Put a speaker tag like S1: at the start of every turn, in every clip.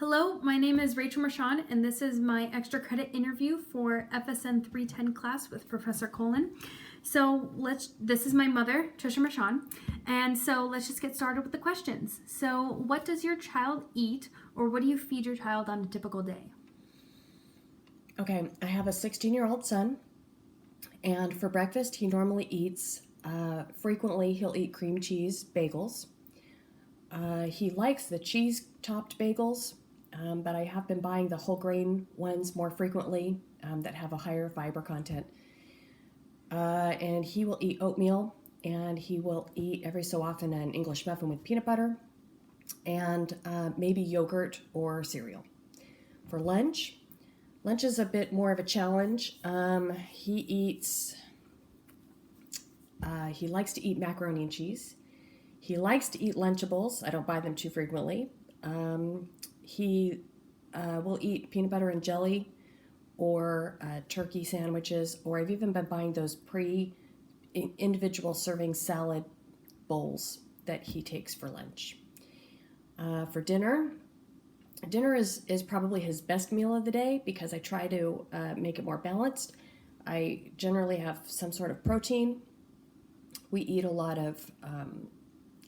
S1: Hello, my name is Rachel Marchand, and this is my extra credit interview for FSN 310 class with Professor Colin. This is my mother, Trisha Marchand, and so let's just get started with the questions. So what does your child eat, or what do you feed your child on a typical day?
S2: Okay, I have a 16-year-old son, and for breakfast he normally eats, frequently he'll eat cream cheese bagels. He likes the cheese-topped bagels, but I have been buying the whole grain ones more frequently that have a higher fiber content. And he will eat oatmeal, and he will eat every so often an English muffin with peanut butter, and maybe yogurt or cereal. For lunch is a bit more of a challenge. He likes to eat macaroni and cheese. He likes to eat Lunchables. I don't buy them too frequently. He will eat peanut butter and jelly or turkey sandwiches, or I've even been buying those individual serving salad bowls that he takes for lunch. For dinner is probably his best meal of the day because I try to make it more balanced. I generally have some sort of protein. We eat a lot of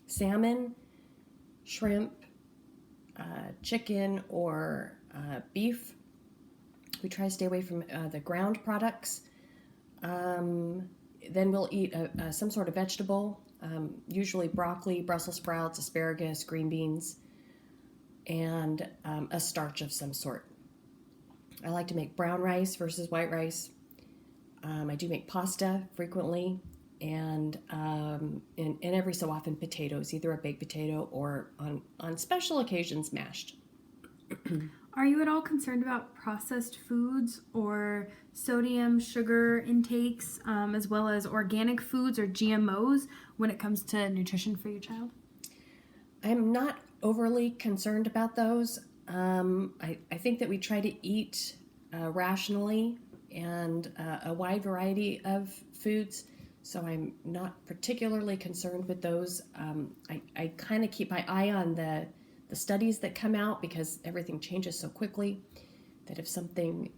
S2: salmon, shrimp, chicken, or beef. We try to stay away from the ground products. Then we'll eat some sort of vegetable, usually broccoli, Brussels sprouts, asparagus, green beans, and a starch of some sort. I like to make brown rice versus white rice. I do make pasta frequently, and every so often potatoes, either a baked potato or on special occasions mashed.
S1: Are you at all concerned about processed foods or sodium, sugar intakes, as well as organic foods or GMOs when it comes to nutrition for your child?
S2: I'm not overly concerned about those. I think that we try to eat rationally and a wide variety of foods, so I'm not particularly concerned with those. I kind of keep my eye on the studies that come out because everything changes so quickly that if something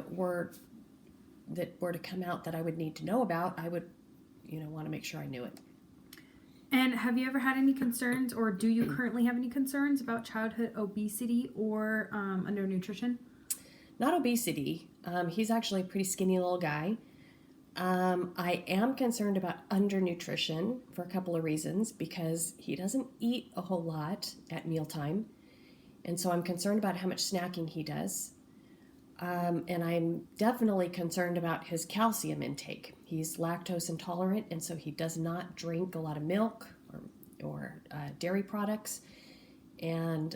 S2: were to come out that I would need to know about, I would want to make sure I knew it.
S1: And have you ever had any concerns, or do you currently have any concerns about childhood obesity or undernutrition?
S2: Not obesity. He's actually a pretty skinny little guy. I am concerned about undernutrition for a couple of reasons, because he doesn't eat a whole lot at mealtime, and so I'm concerned about how much snacking he does. And I'm definitely concerned about his calcium intake. He's lactose intolerant, and so he does not drink a lot of milk or dairy products. And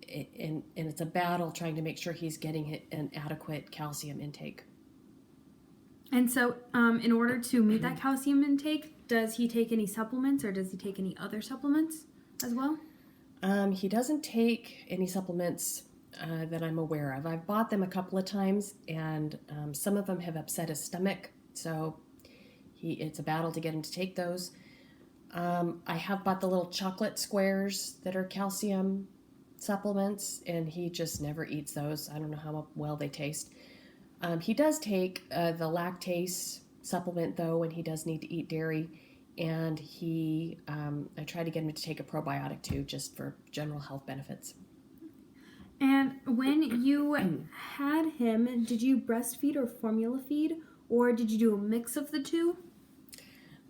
S2: it's a battle trying to make sure he's getting an adequate calcium intake.
S1: And so in order to meet that calcium intake, does he take any supplements, or does he take any other supplements as well?
S2: He doesn't take any supplements that I'm aware of. I've bought them a couple of times, and some of them have upset his stomach, so it's a battle to get him to take those. I have bought the little chocolate squares that are calcium supplements, and he just never eats those. I don't know how well they taste. He does take the lactase supplement, though, when he does need to eat dairy, and I try to get him to take a probiotic, too, just for general health benefits.
S1: And when you had him, did you breastfeed or formula feed, or did you do a mix of the two?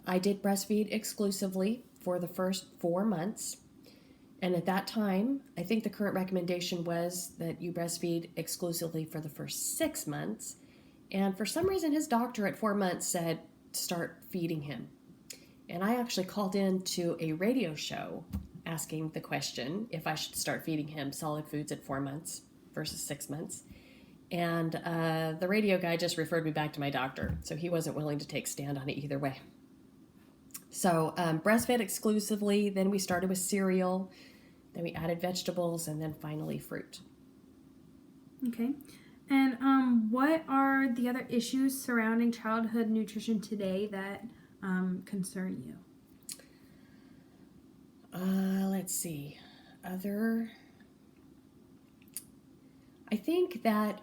S2: I did breastfeed exclusively for the first 4 months. And at that time, I think the current recommendation was that you breastfeed exclusively for the first 6 months. And for some reason, his doctor at 4 months said, start feeding him. And I actually called in to a radio show asking the question if I should start feeding him solid foods at 4 months versus 6 months. And the radio guy just referred me back to my doctor, so he wasn't willing to take stand on it either way. So breastfed exclusively, then we started with cereal, then we added vegetables, and then finally fruit.
S1: Okay. And what are the other issues surrounding childhood nutrition today that concern you?
S2: Let's see. Other I think that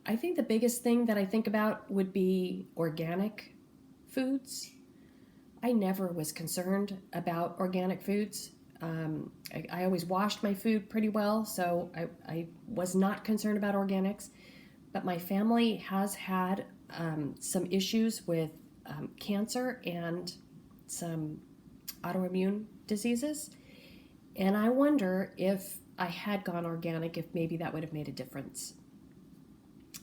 S2: I think the biggest thing that I think about would be organic foods. I never was concerned about organic foods. I always washed my food pretty well, so I was not concerned about organics. But my family has had some issues with cancer and some autoimmune diseases. And I wonder if I had gone organic, if maybe that would have made a difference.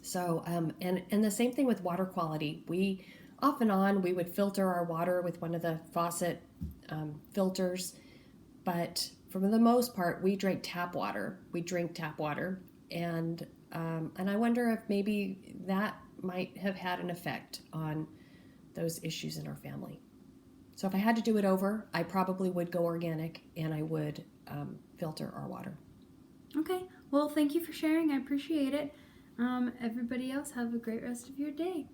S2: So, and the same thing with water quality. We off and on we would filter our water with one of the faucet filters, but for the most part, we drink tap water. And I wonder if maybe that might have had an effect on those issues in our family. So if I had to do it over, I probably would go organic, and I would filter our water.
S1: Okay. Well, thank you for sharing. I appreciate it. Everybody else, have a great rest of your day.